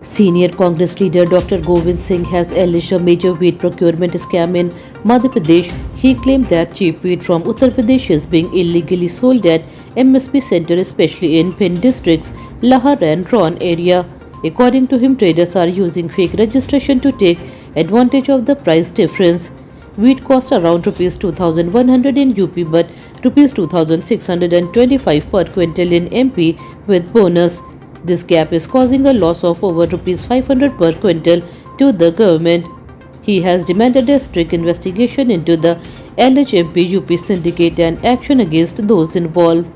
Senior Congress leader Dr. Govind Singh has alleged a major wheat procurement scam in Madhya Pradesh. He claimed that cheap wheat from Uttar Pradesh is being illegally sold at MSP center, especially in Pin districts, Lahar and Ron area. According to him, traders are using fake registration to take advantage of the price difference. Wheat costs around rupees 2,100 in UP but rupees 2,625 per quintal in MP with bonus. This gap is causing a loss of over rupees 500 per quintal to the government. He has demanded a strict investigation into the LHMP UP syndicate and action against those involved.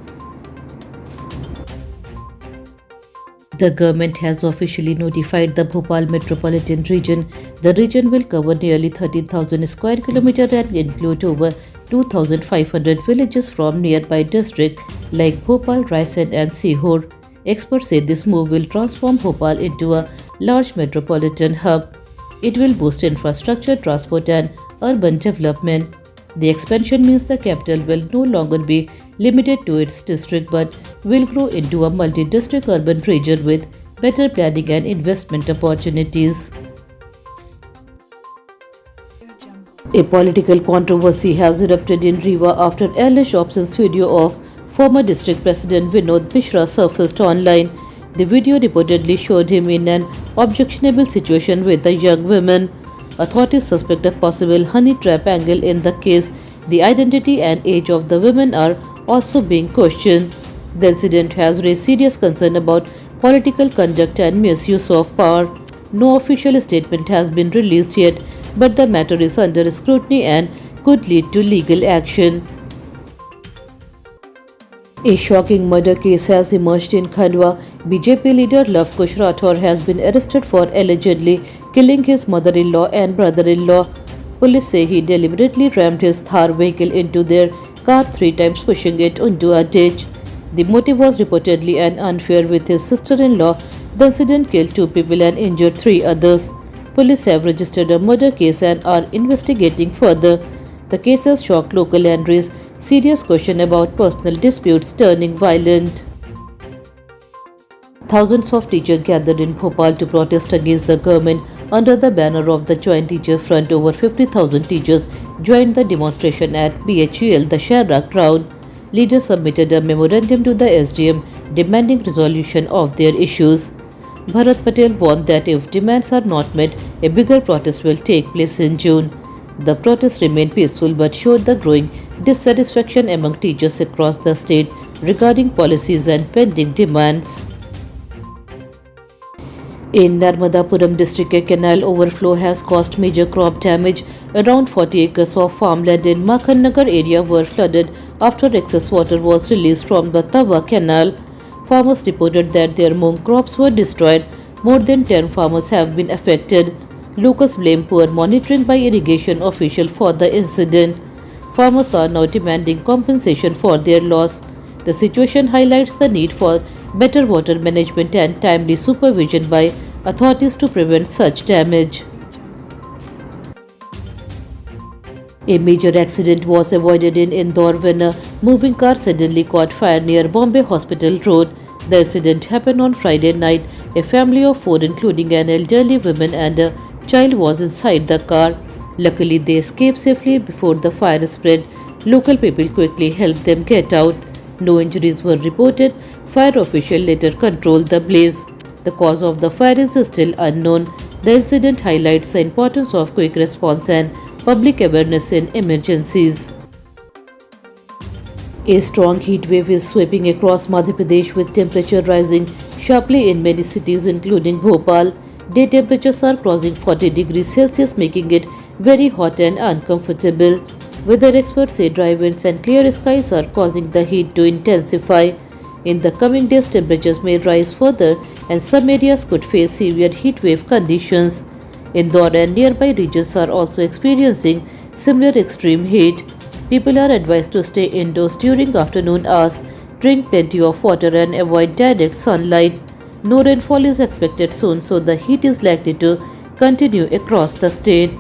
The government has officially notified the Bhopal metropolitan region. The region will cover nearly 13,000 square kilometers and include over 2,500 villages from nearby districts like Bhopal, Raisen and Sihor. Experts say this move will transform Bhopal into a large metropolitan hub. It will boost infrastructure, transport and urban development. The expansion means the capital will no longer be limited to its district but will grow into a multi-district urban region with better planning and investment opportunities. A political controversy has erupted in Rewa after alleged options video of former district president Vinod Mishra surfaced online. The video reportedly showed him in an objectionable situation with a young woman. Authorities suspect a possible honey trap angle in the case. The identity and age of the women are also being questioned. The incident has raised serious concern about political conduct and misuse of power. No official statement has been released yet, but the matter is under scrutiny and could lead to legal action. A shocking murder case has emerged in Khandwa. BJP leader Lav Kush Rathore has been arrested for allegedly killing his mother-in-law and brother-in-law. Police say he deliberately rammed his Thar vehicle into their car 3 times, pushing it into a ditch. The motive was reportedly an affair with his sister-in-law. The incident killed 2 people and injured 3 others. Police have registered a murder case and are investigating further. The case has shocked local and raised serious question about personal disputes turning violent. Thousands of teachers gathered in Bhopal to protest against the government under the banner of the Joint Teacher Front. Over 50,000 teachers joined the demonstration at BHEL, the Shahra ground. Leaders submitted a memorandum to the SDM demanding resolution of their issues. Bharat Patel warned that if demands are not met, a bigger protest will take place in June. The protests remained peaceful but showed the growing dissatisfaction among teachers across the state regarding policies and pending demands. In Narmadapuram district, a canal overflow has caused major crop damage. Around 40 acres of farmland in Makhan Nagar area were flooded after excess water was released from the Tawa canal. Farmers reported that their mung crops were destroyed. More than 10 farmers have been affected. Locals blame poor monitoring by irrigation officials for the incident. Farmers are now demanding compensation for their loss. The situation highlights the need for better water management and timely supervision by authorities to prevent such damage. A major accident was avoided in Indore when a moving car suddenly caught fire near Bombay Hospital Road. The incident happened on Friday night. A family of 4, including an elderly woman and a child, was inside the car. Luckily, they escaped safely before the fire spread. Local people quickly helped them get out. No injuries were reported. Fire officials later controlled the blaze. The cause of the fire is still unknown. The incident highlights the importance of quick response and public awareness in emergencies. A strong heat wave is sweeping across Madhya Pradesh with temperature rising sharply in many cities including Bhopal. Day temperatures are crossing 40 degrees Celsius, making it very hot and uncomfortable. Weather experts say dry winds and clear skies are causing the heat to intensify. In the coming days, temperatures may rise further and some areas could face severe heat wave conditions. Indore and nearby regions are also experiencing similar extreme heat. People are advised to stay indoors during afternoon hours, drink plenty of water and avoid direct sunlight. No rainfall is expected soon, so the heat is likely to continue across the state.